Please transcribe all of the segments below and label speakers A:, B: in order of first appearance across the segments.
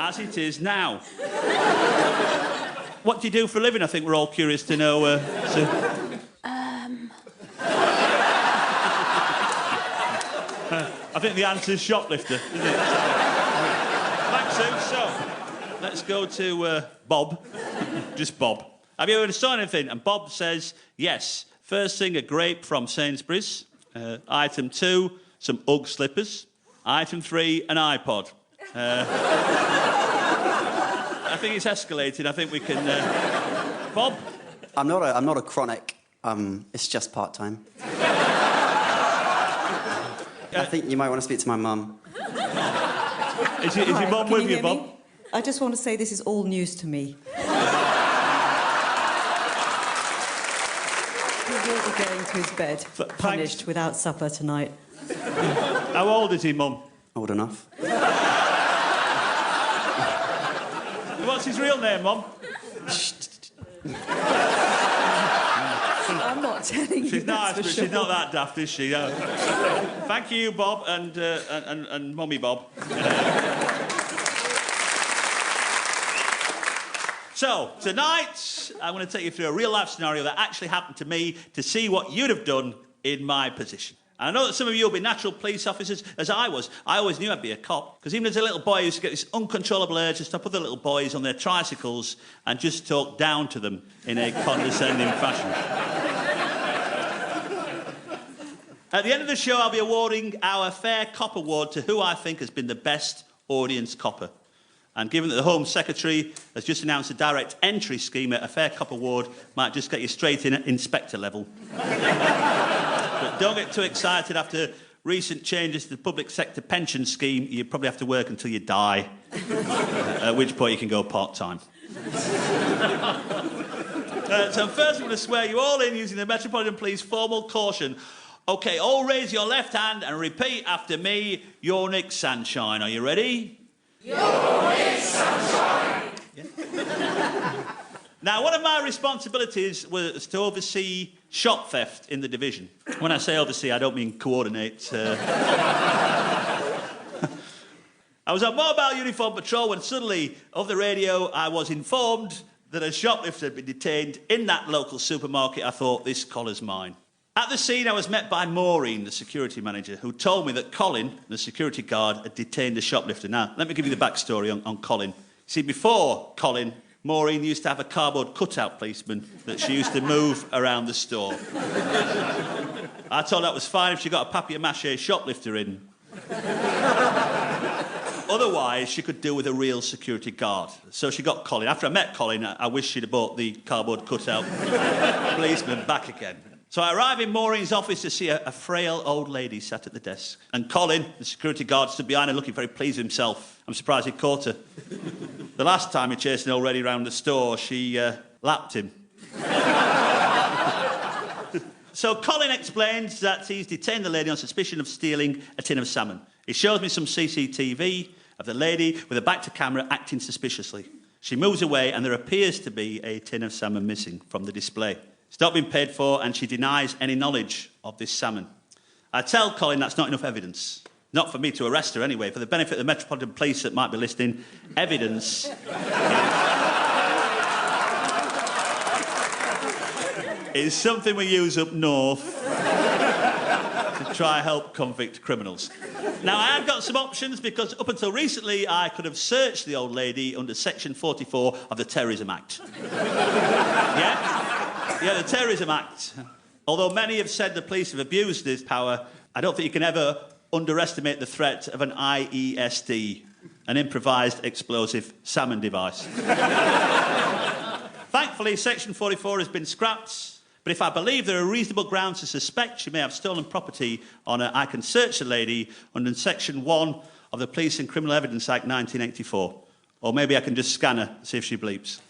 A: as it is now. What do you do for a living? I think we're all curious to know, Sue. I think the answer's shoplifter, isn't it? Thanks, Sue. So, let's go to Bob. Just Bob. Have you ever done anything? And Bob says, yes. First thing, a grape from Sainsbury's. Item 2, some Ugg slippers. Item 3, an iPod. I think it's escalating. I think we can... Bob?
B: I'm not a chronic. It's just part-time. I think you might want to speak to my mum.
A: Is your mum with you, Bob?
C: I just want to say this is all news to me. He will be going to his bed, punished without supper tonight.
A: How old is he, Mum?
B: Old enough.
A: What's his real name, Mum?
C: I'm not telling you.
A: She's nice, but she's not that daft, is she? No. Thank you, Bob, and Mummy Bob. So, tonight, I'm going to take you through a real-life scenario that actually happened to me to see what you'd have done in my position. And I know that some of you will be natural police officers, as I was. I always knew I'd be a cop, because even as a little boy, I used to get this uncontrollable urge to stop other little boys on their tricycles and just talk down to them in a condescending fashion. At the end of the show, I'll be awarding our Fair Cop Award to who I think has been the best audience copper. And given that the Home Secretary has just announced a direct entry scheme, a Fair Cop Award might just get you straight in at inspector level. But don't get too excited. After recent changes to the public sector pension scheme, you probably have to work until you die, at which point you can go part-time. So first I'm going to swear you all in using the Metropolitan Police formal caution. OK, all raise your left hand and repeat after me, You're Nick Sunshine. Are you ready? You're Nick Sunshine. Yeah. Now, one of my responsibilities was to oversee shop theft in the division. When I say oversee, I don't mean coordinate. I was on mobile uniform patrol when suddenly, over the radio, I was informed that a shoplifter had been detained in that local supermarket. I thought, this collar's mine. At the scene, I was met by Maureen, the security manager, who told me that Colin, the security guard, had detained a shoplifter. Now, let me give you the backstory on Colin. See, before Colin, Maureen used to have a cardboard cutout policeman that she used to move around the store. I told her that was fine if she got a papier-mâché shoplifter in. Otherwise, she could deal with a real security guard. So she got Colin. After I met Colin, I wish she'd have bought the cardboard cutout policeman back again. So I arrive in Maureen's office to see a frail old lady sat at the desk. And Colin, the security guard, stood behind her looking very pleased with himself. I'm surprised he caught her. The last time he chased an old lady around the store, she lapped him. So Colin explains that he's detained the lady on suspicion of stealing a tin of salmon. He shows me some CCTV of the lady with her back to camera acting suspiciously. She moves away and there appears to be a tin of salmon missing from the display. It's not been paid for and she denies any knowledge of this salmon. I tell Colin that's not enough evidence. Not for me to arrest her anyway. For the benefit of the Metropolitan Police that might be listening, evidence is something we use up north to try help convict criminals. Now, I have got some options because up until recently I could have searched the old lady under Section 44 of the Terrorism Act. Yeah, the Terrorism Act. Although many have said the police have abused this power, I don't think you can ever underestimate the threat of an IESD, an improvised explosive salmon device. Thankfully, Section 44 has been scrapped, but if I believe there are reasonable grounds to suspect she may have stolen property on her, I can search the lady under Section 1 of the Police and Criminal Evidence Act 1984. Or maybe I can just scan her, see if she bleeps.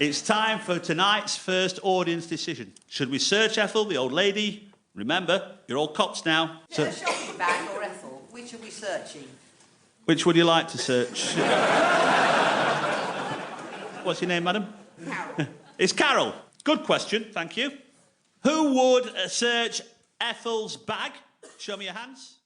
A: It's time for tonight's first audience decision. Should we search Ethel, the old lady? Remember, you're all cops now.
D: So... a shopping bag or Ethel? Which are we searching?
A: Which would you like to search? What's your name, madam?
D: Carol.
A: It's Carol. Good question, thank you. Who would search Ethel's bag? Show me your hands.